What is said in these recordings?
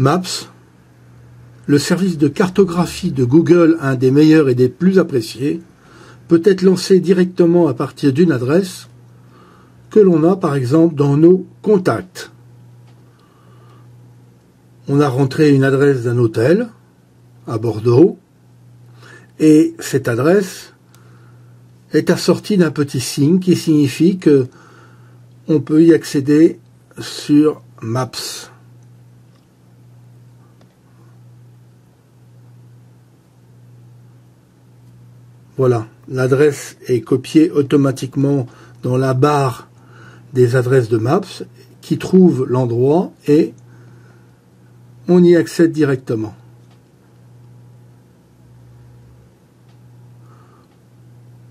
Maps, le service de cartographie de Google, un des meilleurs et des plus appréciés, peut être lancé directement à partir d'une adresse que l'on a par exemple dans nos contacts. On a rentré une adresse d'un hôtel à Bordeaux et cette adresse est assortie d'un petit signe qui signifie que on peut y accéder sur Maps. Voilà, l'adresse est copiée automatiquement dans la barre des adresses de Maps qui trouve l'endroit et on y accède directement.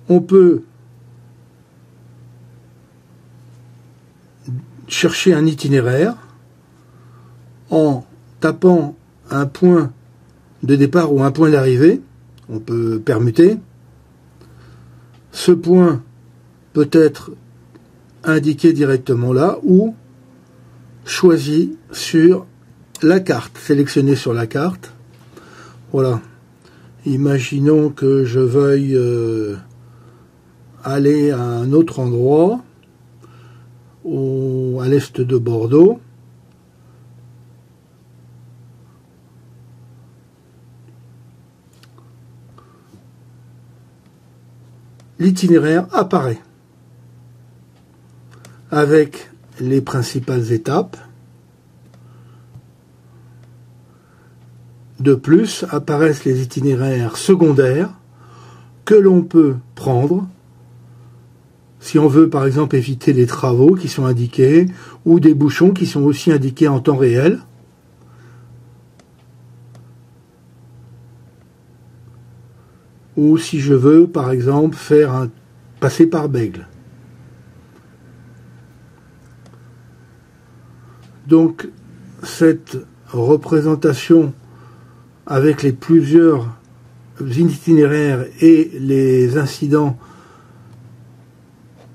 On peut chercher un itinéraire en tapant un point de départ ou un point d'arrivée. On peut permuter. Ce point peut être indiqué directement là ou choisi sur la carte, sélectionné sur la carte. Voilà. Imaginons que je veuille aller à un autre endroit, à l'est de Bordeaux. L'itinéraire apparaît avec les principales étapes. De plus, apparaissent les itinéraires secondaires que l'on peut prendre si on veut par exemple éviter les travaux qui sont indiqués ou des bouchons qui sont aussi indiqués en temps réel. Ou si je veux par exemple passer par Bègle. Donc cette représentation avec les plusieurs itinéraires et les incidents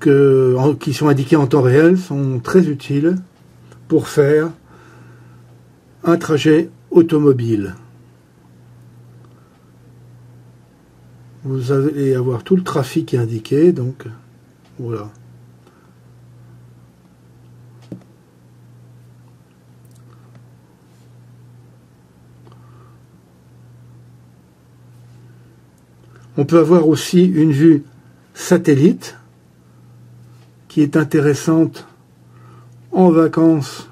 qui sont indiqués en temps réel sont très utiles pour faire un trajet automobile. Vous allez avoir tout le trafic indiqué, donc voilà. On peut avoir aussi une vue satellite qui est intéressante en vacances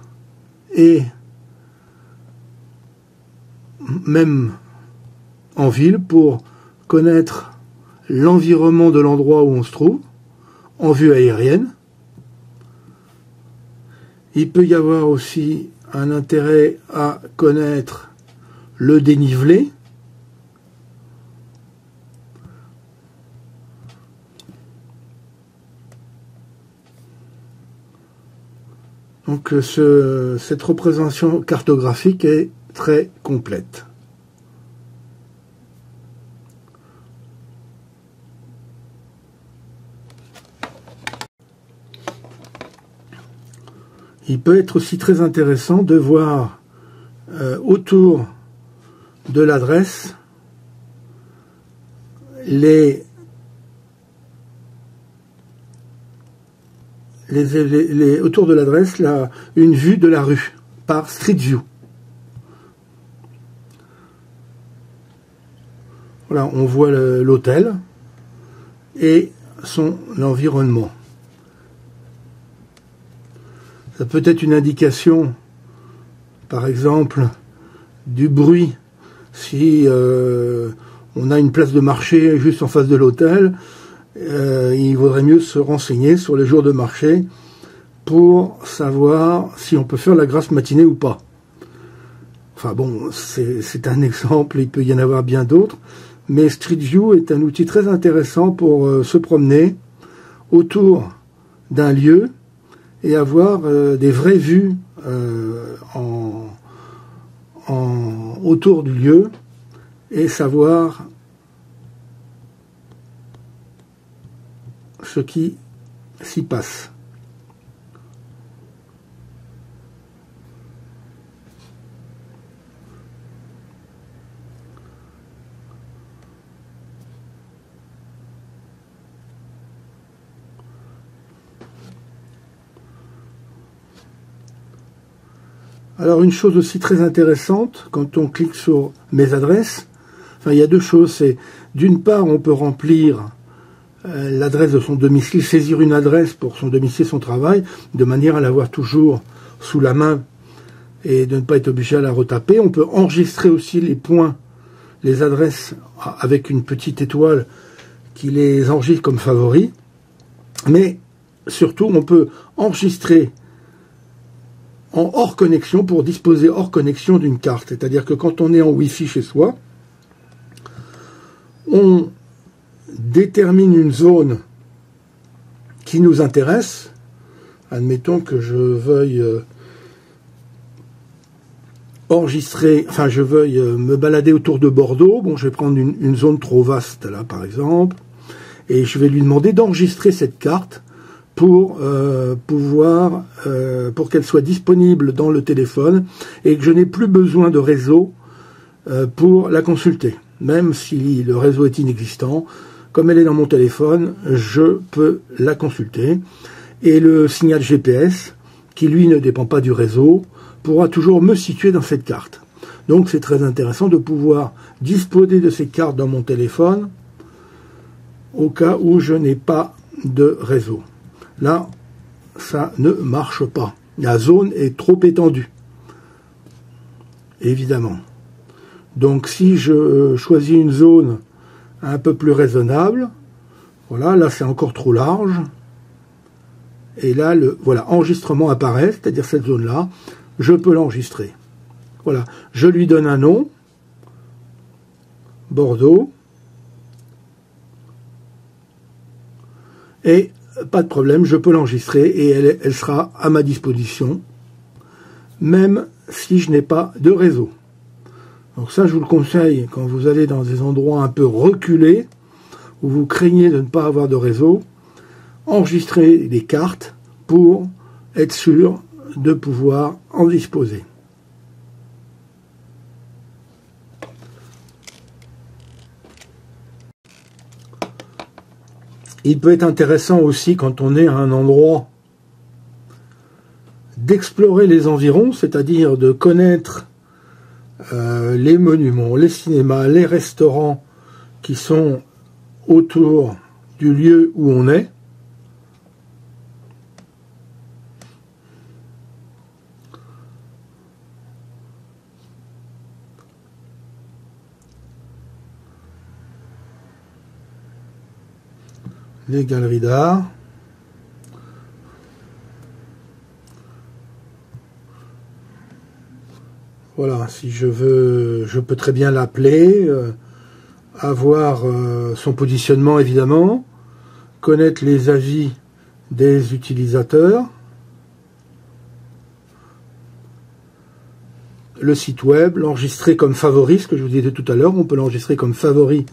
et même en ville pour connaître l'environnement de l'endroit où on se trouve en vue aérienne. Il peut y avoir aussi un intérêt à connaître le dénivelé. Donc cette représentation cartographique est très complète. Il peut être aussi très intéressant de voir autour de l'adresse autour de l'adresse une vue de la rue par Street View. Voilà, on voit l'hôtel et son environnement. Ça peut être une indication, par exemple, du bruit. Si on a une place de marché juste en face de l'hôtel, il vaudrait mieux se renseigner sur les jours de marché pour savoir si on peut faire la grasse matinée ou pas. Enfin bon, c'est un exemple, il peut y en avoir bien d'autres, mais Street View est un outil très intéressant pour se promener autour d'un lieu et avoir des vraies vues autour du lieu et savoir ce qui s'y passe. Alors une chose aussi très intéressante, quand on clique sur mes adresses, enfin il y a deux choses, c'est d'une part on peut remplir l'adresse de son domicile, saisir une adresse pour son domicile, son travail, de manière à l'avoir toujours sous la main et de ne pas être obligé à la retaper. On peut enregistrer aussi les points, les adresses avec une petite étoile qui les enregistre comme favoris. Mais surtout, on peut enregistrer en hors connexion pour disposer hors connexion d'une carte. C'est-à-dire que quand on est en Wi-Fi chez soi, on détermine une zone qui nous intéresse. Admettons que je veuille enregistrer, enfin je veuille me balader autour de Bordeaux. Bon, je vais prendre une zone trop vaste là par exemple, et je vais lui demander d'enregistrer cette carte pour pour qu'elle soit disponible dans le téléphone et que je n'ai plus besoin de réseau pour la consulter. Même si le réseau est inexistant, comme elle est dans mon téléphone, je peux la consulter. Et le signal GPS, qui lui ne dépend pas du réseau, pourra toujours me situer dans cette carte. Donc c'est très intéressant de pouvoir disposer de ces cartes dans mon téléphone au cas où je n'ai pas de réseau. Là, ça ne marche pas. La zone est trop étendue, évidemment. Donc si je choisis une zone un peu plus raisonnable, voilà, là c'est encore trop large, et là, voilà, enregistrement apparaît, c'est-à-dire cette zone-là, je peux l'enregistrer. Voilà, je lui donne un nom, Bordeaux, et pas de problème, je peux l'enregistrer et elle sera à ma disposition, même si je n'ai pas de réseau. Donc ça, je vous le conseille quand vous allez dans des endroits un peu reculés, où vous craignez de ne pas avoir de réseau, enregistrez des cartes pour être sûr de pouvoir en disposer. Il peut être intéressant aussi, quand on est à un endroit, d'explorer les environs, c'est-à-dire de connaître les monuments, les cinémas, les restaurants qui sont autour du lieu où on est. Les galeries d'art. Voilà, si je veux, je peux très bien l'appeler, avoir son positionnement évidemment, connaître les avis des utilisateurs, le site web, l'enregistrer comme favori, ce que je vous disais tout à l'heure, on peut l'enregistrer comme favori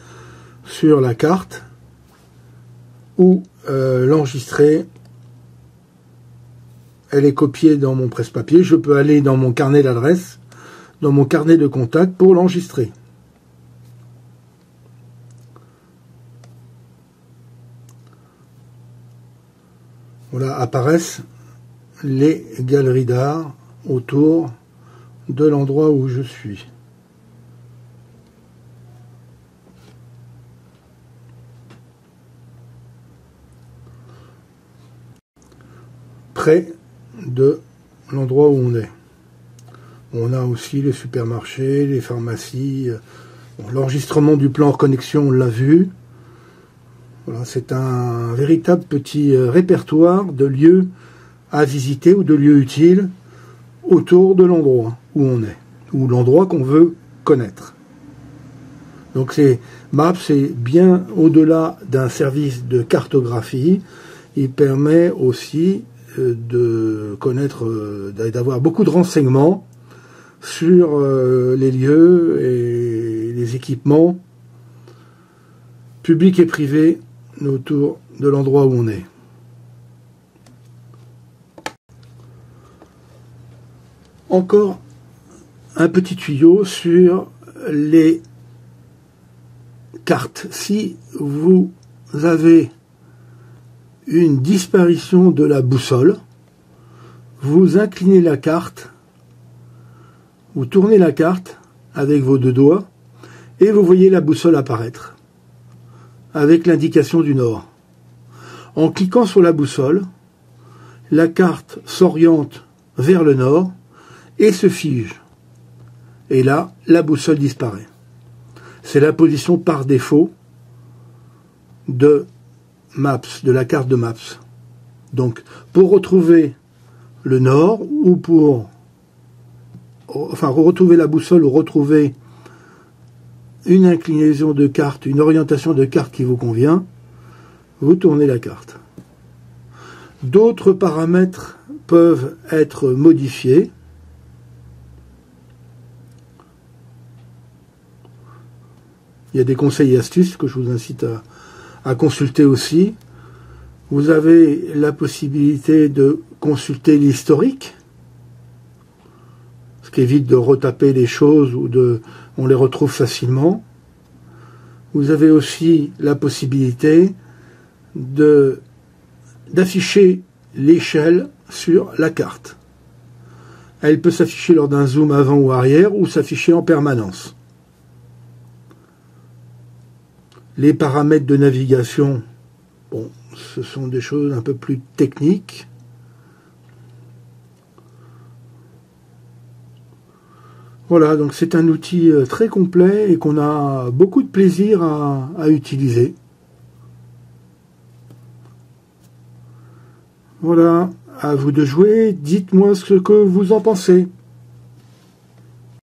sur la carte, ou l'enregistrer, elle est copiée dans mon presse-papier, je peux aller dans mon carnet d'adresses, dans mon carnet de contact pour l'enregistrer. Voilà, apparaissent les galeries d'art autour de l'endroit où je suis. Près de l'endroit où on est. On a aussi les supermarchés, les pharmacies. Bon, l'enregistrement du plan hors connexion, on l'a vu. Voilà, c'est un véritable petit répertoire de lieux à visiter ou de lieux utiles autour de l'endroit où on est, ou l'endroit qu'on veut connaître. Donc Maps, c'est bien au-delà d'un service de cartographie. Il permet aussi de connaître, d'avoir beaucoup de renseignements sur les lieux et les équipements publics et privés autour de l'endroit où on est. Encore un petit tuyau sur les cartes. Si vous avez une disparition de la boussole, vous inclinez la carte Vous tournez la carte avec vos 2 doigts et vous voyez la boussole apparaître avec l'indication du nord. En cliquant sur la boussole, la carte s'oriente vers le nord et se fige. Et là, la boussole disparaît. C'est la position par défaut de Maps, de la carte de Maps. Donc, pour retrouver le nord ou retrouver la boussole ou retrouver une inclinaison de carte, une orientation de carte qui vous convient, vous tournez la carte. D'autres paramètres peuvent être modifiés. Il y a des conseils et astuces que je vous incite à consulter aussi. Vous avez la possibilité de consulter l'historique, ce qui évite de retaper les choses ou on les retrouve facilement. Vous avez aussi la possibilité d'afficher l'échelle sur la carte. Elle peut s'afficher lors d'un zoom avant ou arrière ou s'afficher en permanence. Les paramètres de navigation, bon, ce sont des choses un peu plus techniques. Voilà, donc c'est un outil très complet et qu'on a beaucoup de plaisir à utiliser. Voilà, à vous de jouer, dites-moi ce que vous en pensez.